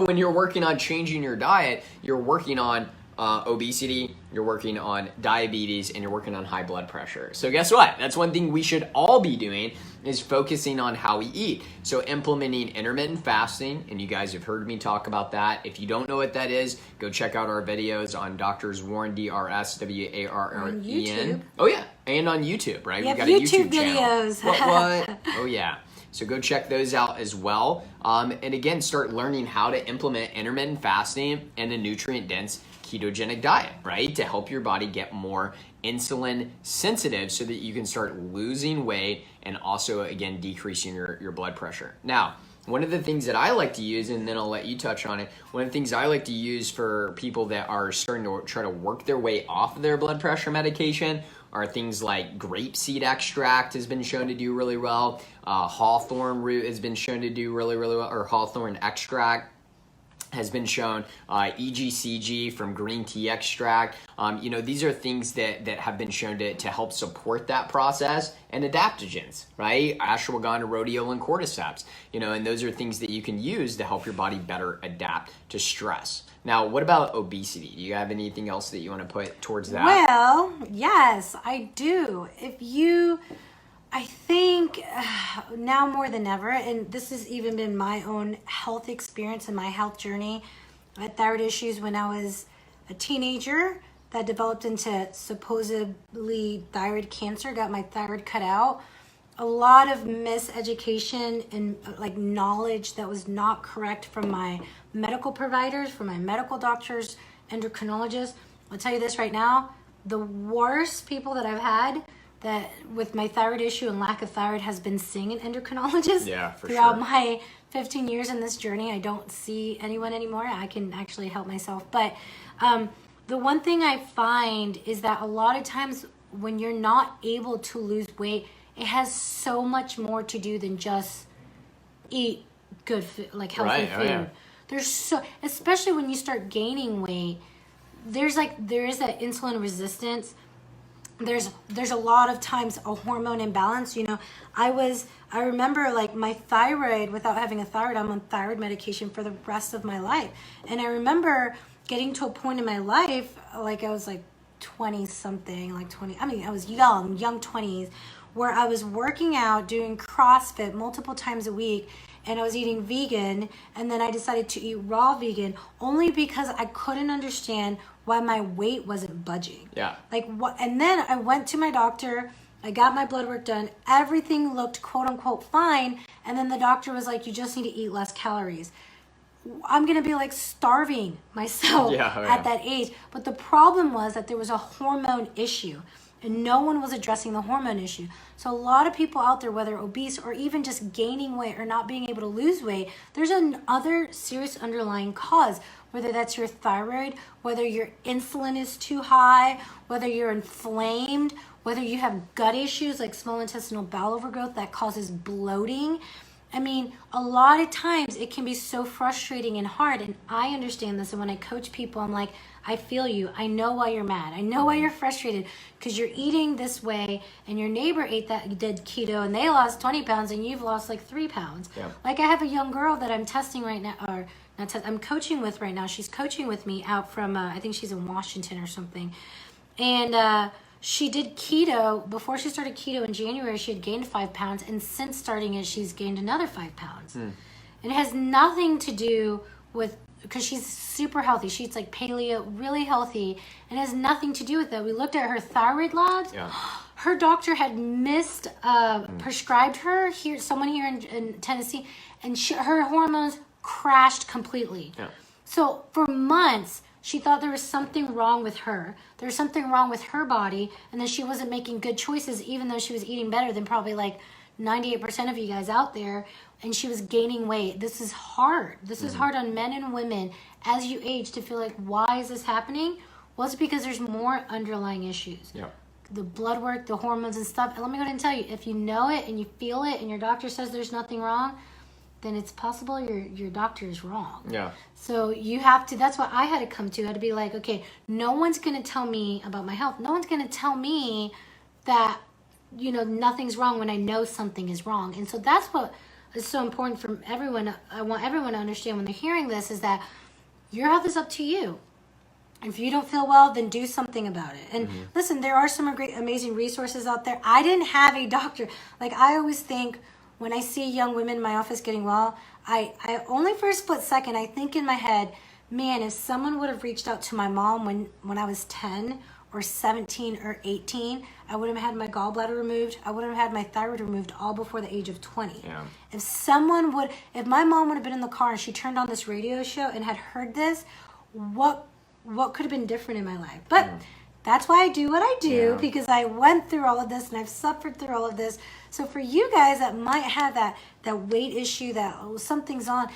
When you're working on changing your diet, you're working on obesity, you're working on diabetes, and you're working on high blood pressure. So guess what? That's one thing we should all be doing, is focusing on how we eat. So implementing intermittent fasting, and you guys have heard me talk about that. If you don't know what that is, go check out our videos on Doctors Warren, DRSWARREN. On YouTube. Oh yeah, and on YouTube, right? We have got a YouTube videos. videos. What? Oh yeah. So go check those out as well. And again, start learning how to implement intermittent fasting and a nutrient-dense ketogenic diet, right? To help your body get more insulin sensitive so that you can start losing weight and also, again, decreasing your blood pressure. Now, one of the things that I like to use, and then I'll let you touch on it, one of the things I like to use for people that are starting to try to work their way off of their blood pressure medication are things like grapeseed extract has been shown to do really well. Hawthorn root has been shown to do really, really well, or hawthorn extract has been shown, EGCG from green tea extract. These are things that have been shown to help support that process, and adaptogens, right? Ashwagandha, rhodiola, and cordyceps, and those are things that you can use to help your body better adapt to stress. Now, what about obesity? Do you have anything else that you want to put towards that? Well, yes, I do. I think now more than ever, and this has even been my own health experience and my health journey. I had thyroid issues when I was a teenager that developed into supposedly thyroid cancer, got my thyroid cut out. A lot of miseducation and knowledge that was not correct from my medical providers, from my medical doctors, endocrinologists. I'll tell you this right now, the worst people that I've had that with my thyroid issue and lack of thyroid has been seeing an endocrinologist. Yeah, for Throughout sure. my 15 years in this journey, I don't see anyone anymore. I can actually help myself. But the one thing I find is that a lot of times when you're not able to lose weight, it has so much more to do than just eat good food, like healthy food. Yeah. There's especially when you start gaining weight, there is that insulin resistance. There's a lot of times a hormone imbalance. I remember my thyroid, without having a thyroid, I'm on thyroid medication for the rest of my life. And I remember getting to a point in my life, I was 20 something, I was young 20s, where I was working out, doing CrossFit multiple times a week, and I was eating vegan, and then I decided to eat raw vegan only because I couldn't understand why my weight wasn't budging. Yeah. And then I went to my doctor, I got my blood work done, everything looked quote unquote fine, and then the doctor was like, you just need to eat less calories. I'm going to be starving myself at that age. But the problem was that there was a hormone issue, and no one was addressing the hormone issue. So a lot of people out there, whether obese or even just gaining weight or not being able to lose weight, there's another serious underlying cause, whether that's your thyroid, whether your insulin is too high, whether you're inflamed, whether you have gut issues like small intestinal bowel overgrowth that causes bloating. I mean, a lot of times it can be so frustrating and hard, and I understand this. And when I coach people, I'm like, I feel you. I know why you're mad. I know why you're frustrated, because you're eating this way, and your neighbor did keto, and they lost 20 pounds, and you've lost 3 pounds. Yeah. I have a young girl that I'm testing right now, or I'm coaching with right now. She's coaching with me out from, I think she's in Washington or something, and she did keto. Before she started keto in January, she had gained 5 pounds, and since starting it, she's gained another 5 pounds. And it has nothing to do with, because she's super healthy. She eats paleo, really healthy, and it has nothing to do with that. We looked at her thyroid labs. Yeah. Her doctor had prescribed her someone here in Tennessee, and her hormones crashed completely. Yeah. So for months, she thought there was something wrong with her. There was something wrong with her body, and that she wasn't making good choices, even though she was eating better than probably 98% of you guys out there, and she was gaining weight. This is hard. This is hard on men and women as you age to feel why is this happening? Well, it's because there's more underlying issues. Yeah. The blood work, the hormones and stuff. And let me go ahead and tell you, if you know it and you feel it and your doctor says there's nothing wrong, then it's possible your doctor is wrong. Yeah. So you have to, that's what I had to come to. I had to be okay, no one's going to tell me about my health. No one's going to tell me that, nothing's wrong when I know something is wrong. And so that's what is so important for everyone. I want everyone to understand when they're hearing this is that your health is up to you. If you don't feel well, then do something about it. And listen, there are some great, amazing resources out there. I didn't have a doctor. Like, I always think when I see young women in my office getting well, I only for a split second, I think in my head, man, if someone would have reached out to my mom when I was 10 or 17 or 18, I would have had my gallbladder removed. I would have had my thyroid removed all before the age of 20. Yeah. If my mom would have been in the car and she turned on this radio show and had heard this, what could have been different in my life? But that's why I do what I do, because I went through all of this and I've suffered through all of this. So for you guys that might have that weight issue, that something's on,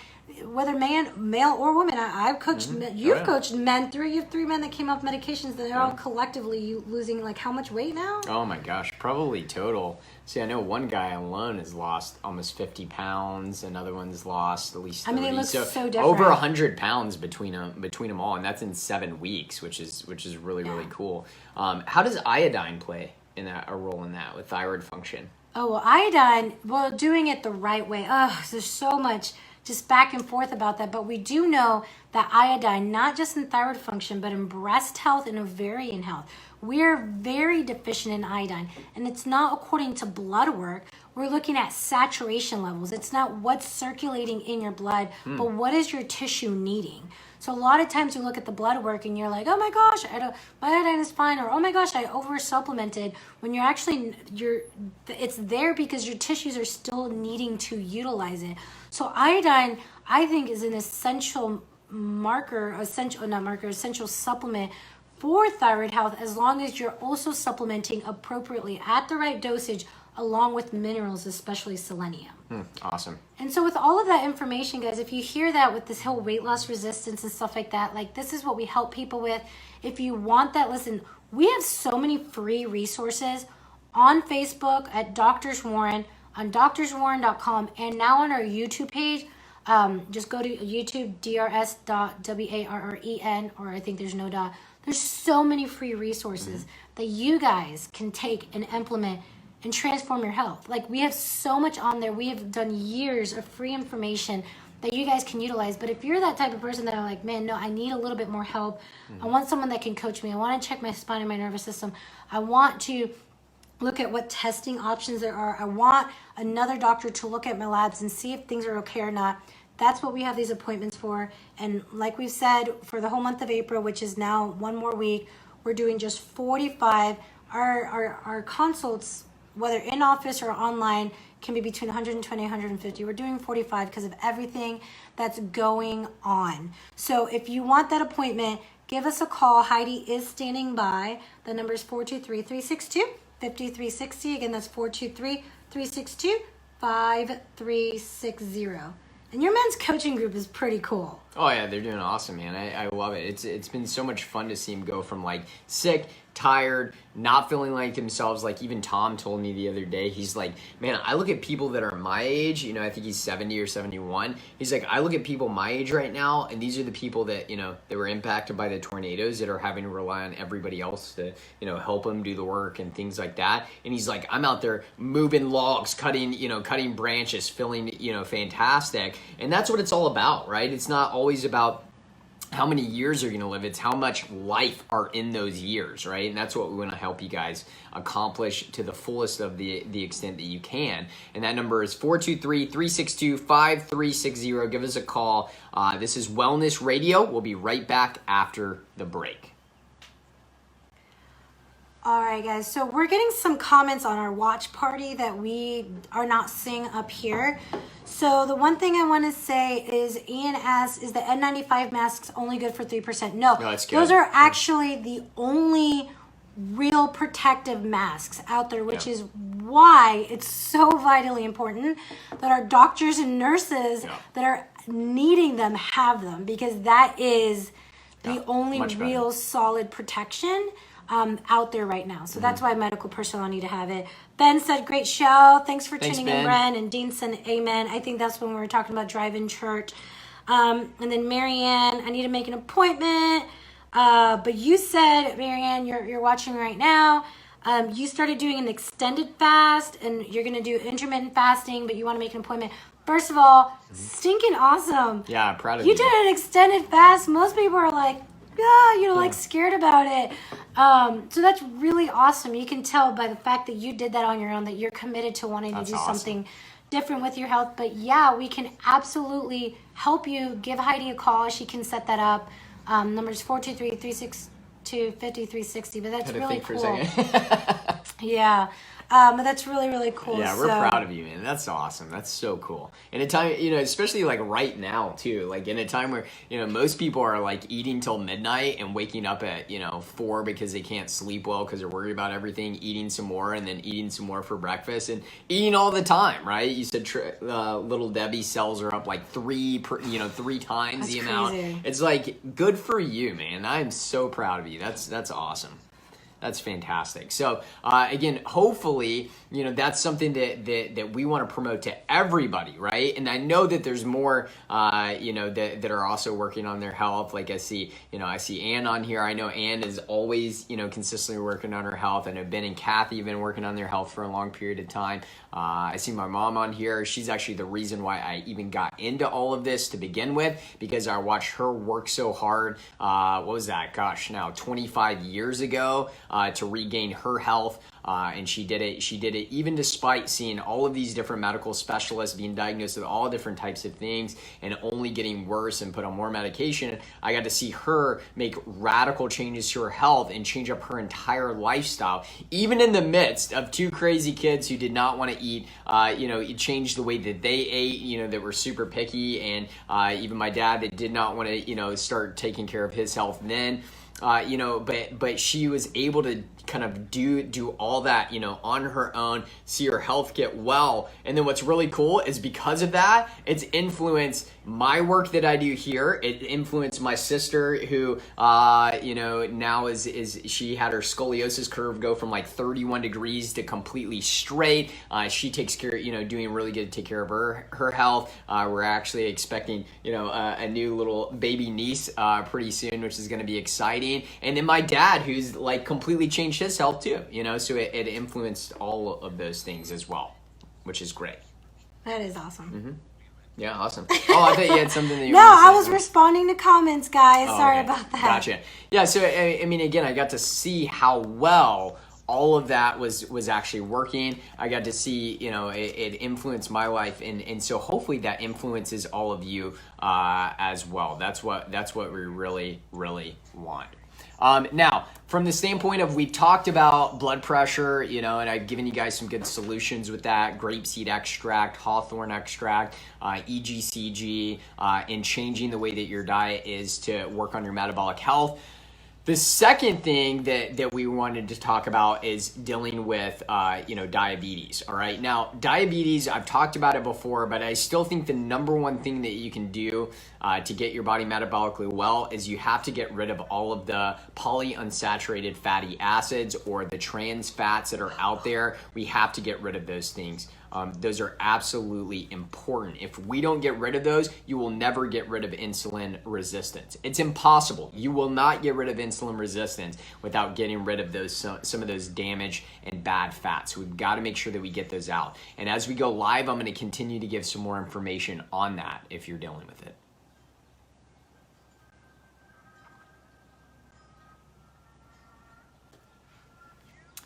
whether male or woman, I've coached men, you've coached men through. You have 3 men that came off medications that they're all collectively losing like how much weight now? Oh my gosh, probably total. See, I know one guy alone has lost almost 50 pounds. Another one's lost at least 30. I mean, they look so different. Over 100 pounds between them all, and that's in 7 weeks, which is really cool. How does iodine play a role in that with thyroid function? Oh, well, iodine, doing it the right way. Oh, there's so much just back and forth about that. But we do know that iodine, not just in thyroid function, but in breast health and ovarian health, we're very deficient in iodine. And it's not according to blood work. We're looking at saturation levels. It's not what's circulating in your blood, but what is your tissue needing. So a lot of times you look at the blood work and you're like, oh my gosh, my iodine is fine, or oh my gosh, I over supplemented, when you're actually, it's there because your tissues are still needing to utilize it. So iodine, I think, is an essential essential supplement for thyroid health, as long as you're also supplementing appropriately at the right dosage, along with minerals, especially selenium. Awesome. And so with all of that information, guys, if you hear that with this whole weight loss resistance and stuff like that, like, this is what we help people with. If you want that, listen, we have so many free resources on Facebook at Doctors Warren, on doctorswarren.com, and now on our YouTube page. Just go to YouTube, drs.warren, or I think there's no dot. There's so many free resources that you guys can take and implement and transform your health. Like, we have so much on there. We have done years of free information that you guys can utilize. But if you're that type of person that are like, man, no, I need a little bit more help. I want someone that can coach me. I want to check my spine and my nervous system. I want to look at what testing options there are. I want another doctor to look at my labs and see if things are okay or not. That's what we have these appointments for. And like we've said, for the whole month of April, which is now 1 more week, we're doing just 45. Our consults, whether in office or online, can be between 120 and 150. We're doing 45 because of everything that's going on. So if you want that appointment, give us a call. Heidi is standing by. The number is 423-362-5360. Again, that's 423-362-5360. And your men's coaching group is pretty cool. Oh yeah, they're doing awesome, man. I love it. It's been so much fun to see them go from like sick, tired, not feeling like themselves. Like even Tom told me the other day, he's like, man, I look at people that are my age, I think he's 70 or 71. He's like, I look at people my age right now, and these are the people that, that were impacted by the tornadoes, that are having to rely on everybody else to, help them do the work and things like that. And he's like, I'm out there moving logs, cutting branches, feeling, fantastic. And that's what it's all about, right? It's not always about how many years you're going to live. It's how much life are in those years, right? And that's what we want to help you guys accomplish to the fullest of the extent that you can. And that number is 423-362-5360. Give us a call. This is Wellness Radio. We'll be right back after the break. All right, guys. So we're getting some comments on our watch party that we are not seeing up here. So the one thing I want to say is, Ian asks, is the N95 masks only good for 3%? No, that's good. Those are actually the only real protective masks out there, which is why it's so vitally important that our doctors and nurses that are needing them have them, because that is the only real solid protection out there right now. So that's why medical personnel need to have it. Ben said, great show. Thanks for tuning in, Ren. And Dean said, amen. I think that's when we were talking about drive-in church. And then Marianne, I need to make an appointment. But you said, Marianne, you're watching right now. You started doing an extended fast, and you're going to do intermittent fasting, but you want to make an appointment. First of all, stinking awesome. Yeah, I'm proud of you. You did an extended fast. Most people are like, like scared about it. So that's really awesome. You can tell by the fact that you did that on your own that you're committed to wanting to do something different with your health. But yeah, we can absolutely help you. Give Heidi a call. She can set that up. Number is 423-362-5360. But that's really cool. Yeah. But that's really, really cool. Yeah, we're proud of you, man. That's awesome. That's so cool. In a time, especially like right now too, like in a time where, most people are like eating till midnight and waking up at, 4 because they can't sleep well because they're worried about everything, eating some more and then eating some more for breakfast and eating all the time, right? You said little Debbie's cells are up like three times that's the amount. Crazy. It's like, good for you, man. I'm so proud of you. That's awesome. That's fantastic. So again, hopefully, that's something that we want to promote to everybody, right? And I know that there's more, that are also working on their health. Like I see Ann on here. I know Ann is always, consistently working on her health. I know Ben and Kathy have been working on their health for a long period of time. I see my mom on here. She's actually the reason why I even got into all of this to begin with, because I watched her work so hard. What was that? Gosh, now 25 years ago to regain her health. And she did it even despite seeing all of these different medical specialists, being diagnosed with all different types of things and only getting worse and put on more medication. I got to see her make radical changes to her health and change up her entire lifestyle, even in the midst of two crazy kids who did not want to eat, it changed the way that they ate, that were super picky, and even my dad that did not want to, start taking care of his health then. But she was able to kind of do all that, on her own, see her health get well. And then what's really cool is because of that, it's influenced my work that I do here. It influenced my sister who, now is she had her scoliosis curve go from like 31 degrees to completely straight. She takes care, doing really good to take care of her health. We're actually expecting, a new little baby niece pretty soon, which is going to be exciting. And then my dad, who's like completely changed his health too, so it influenced all of those things as well, which is great. That is awesome. Mm-hmm. Yeah, awesome. Oh, I thought you had something that you No, wanted to say. I was responding to comments, guys. Sorry about that. Gotcha. Yeah, so I mean, again, I got to see how well all of that was actually working. I got to see, it influenced my life, and so hopefully that influences all of you as well. That's what we really, really want. Now, from the standpoint of, we talked about blood pressure, and I've given you guys some good solutions with that: grapeseed extract, hawthorn extract, EGCG, and changing the way that your diet is to work on your metabolic health. The second thing that we wanted to talk about is dealing with, diabetes. All right. Now, diabetes, I've talked about it before, but I still think the number one thing that you can do to get your body metabolically well is you have to get rid of all of the polyunsaturated fatty acids or the trans fats that are out there. We have to get rid of those things. Those are absolutely important. If we don't get rid of those, you will never get rid of insulin resistance. It's impossible. You will not get rid of insulin resistance without getting rid of those some of those damaged and bad fats. So we've got to make sure that we get those out. And as we go live, I'm going to continue to give some more information on that if you're dealing with it.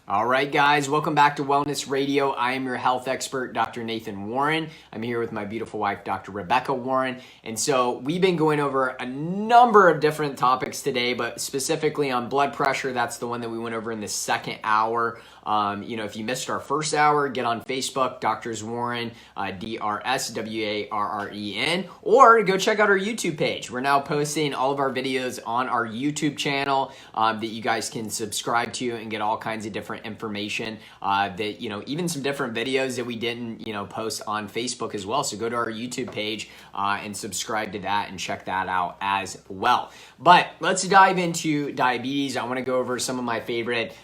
All right, guys, welcome back to Wellness Radio. I am your health expert, Dr. Nathan Warren. I'm here with my beautiful wife, Dr. Rebecca Warren. And so we've been going over a number of different topics today, but specifically on blood pressure. That's the one that we went over in the second hour. If you missed our first hour, get on Facebook, Doctors Warren, DRSWARREN, or go check out our YouTube page. We're now posting all of our videos on our YouTube channel that you guys can subscribe to and get all kinds of different information that, even some different videos that we didn't, post on Facebook as well. So go to our YouTube page and subscribe to that and check that out as well. But let's dive into diabetes. I want to go over some of my favorite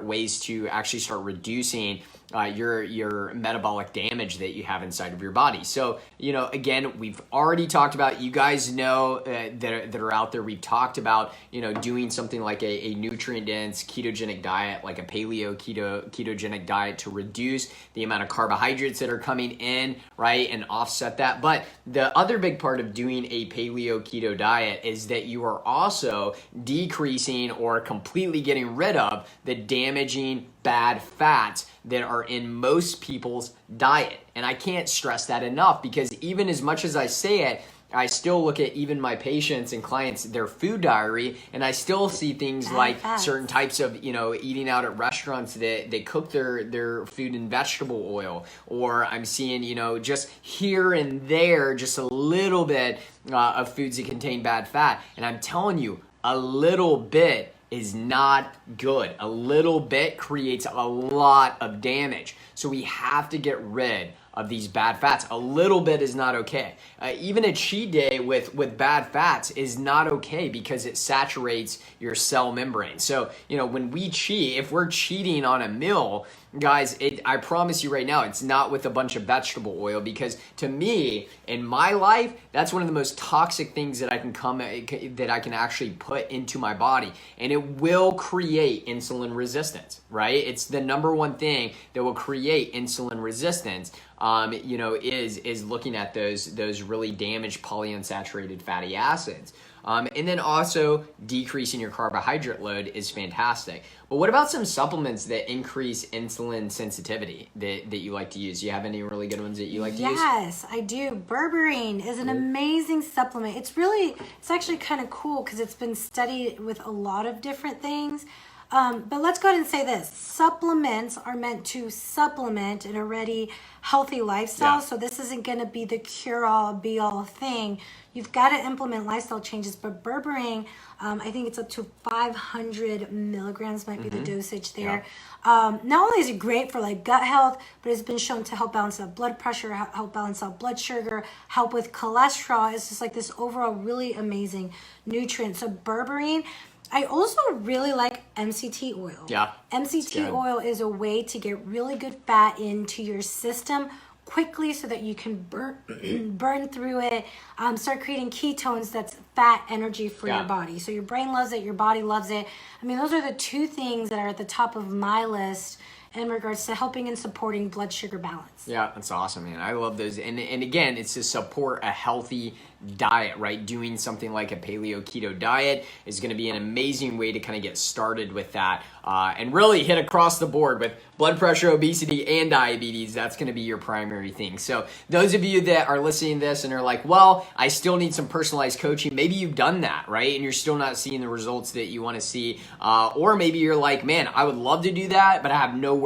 ways to actually start reducing your metabolic damage that you have inside of your body. So, again, we've already talked about, you guys know that are out there, we've talked about, doing something like a nutrient dense ketogenic diet, like a ketogenic diet, to reduce the amount of carbohydrates that are coming in, right, and offset that. But the other big part of doing a paleo keto diet is that you are also decreasing or completely getting rid of the damaging bad fats that are in most people's diet. And I can't stress that enough, because even as much as I say it, I still look at even my patients and clients, their food diary, and I still see things like certain types of, eating out at restaurants that they cook their food in vegetable oil, or I'm seeing, just here and there, just a little bit of foods that contain bad fat. And I'm telling you, a little bit is not good. A little bit creates a lot of damage. So we have to get rid of these bad fats. A little bit is not okay. Even a cheat day with bad fats is not okay, because it saturates your cell membrane. So, when we cheat, if we're cheating on a meal, guys, I promise you right now, it's not with a bunch of vegetable oil, because to me, in my life, that's one of the most toxic things that I can actually put into my body, and it will create insulin resistance, right? It's the number one thing that will create insulin resistance. Is looking at those really damaged polyunsaturated fatty acids. And then also decreasing your carbohydrate load is fantastic. But what about some supplements that increase insulin sensitivity that you like to use? Do you have any really good ones that you like to use? Yes, I do. Berberine is an amazing supplement. It's actually kind of cool, because it's been studied with a lot of different things. But let's go ahead and say this. Supplements are meant to supplement an already healthy lifestyle. Yeah. So this isn't going to be the cure-all, be-all thing. You've got to implement lifestyle changes. But berberine, I think it's up to 500 milligrams might be the dosage there. Yeah. Not only is it great for like gut health, but it's been shown to help balance out blood pressure, help balance out blood sugar, help with cholesterol. It's just like this overall really amazing nutrient. So berberine. I also really like MCT oil. Yeah. MCT oil is a way to get really good fat into your system quickly, so that you can burn through it, start creating ketones. That's fat energy for your body. So your brain loves it, your body loves it. I mean, those are the two things that are at the top of my list in regards to helping and supporting blood sugar balance. Yeah, that's awesome, man. I love those. And again, it's to support a healthy diet, right? Doing something like a paleo keto diet is going to be an amazing way to kind of get started with that, and really hit across the board with blood pressure, obesity, and diabetes. That's going to be your primary thing. So those of you that are listening to this and are like, well, I still need some personalized coaching. Maybe you've done that, right? And you're still not seeing the results that you want to see. Or maybe you're like, man, I would love to do that, but I have no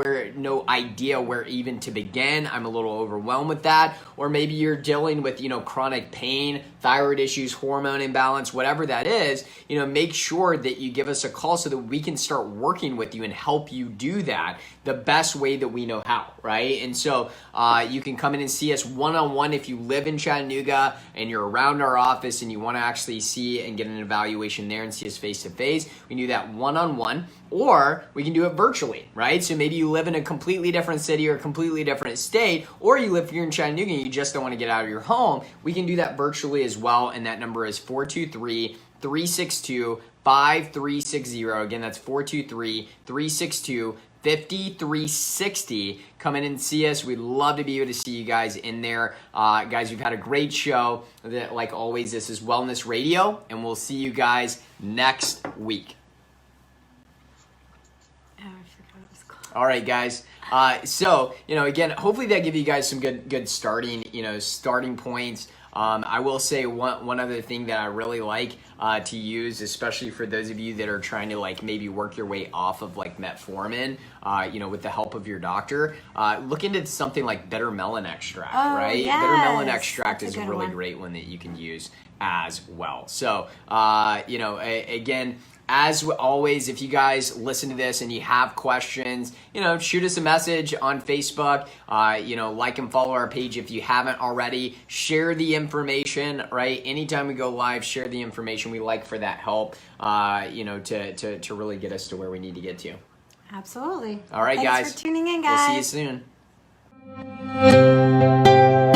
idea where even to begin. I'm a little overwhelmed with that. Or maybe you're dealing with, chronic pain, thyroid issues, hormone imbalance, whatever that is, make sure that you give us a call so that we can start working with you and help you do that the best way that we know how, right? And so you can come in and see us one-on-one if you live in Chattanooga and you're around our office and you want to actually see and get an evaluation there and see us face-to-face. We can do that one-on-one, or we can do it virtually, right? So maybe you live in a completely different city or a completely different state, or you live here in Chattanooga and you just don't want to get out of your home. We can do that virtually as well, and that number is 423-362-5360. Again, that's 423-362-5360. Come in and see us. We'd love to be able to see you guys in there. Guys, we've had a great show. Like always, this is Wellness Radio, and we'll see you guys next week. All right, guys. So, again, hopefully that give you guys some good starting points. I will say one other thing that I really like to use, especially for those of you that are trying to maybe work your way off of metformin, with the help of your doctor, look into something like bitter melon extract, right? Yes. Bitter melon extract is a really one. Great one that you can use as well. So, again, as always, if you guys listen to this and you have questions, shoot us a message on Facebook, like and follow our page if you haven't already. Share the information, right? Anytime we go live, share the information. We like for that help, to really get us to where we need to get to. Absolutely. All right, Thanks guys. for tuning in, guys. We'll see you soon.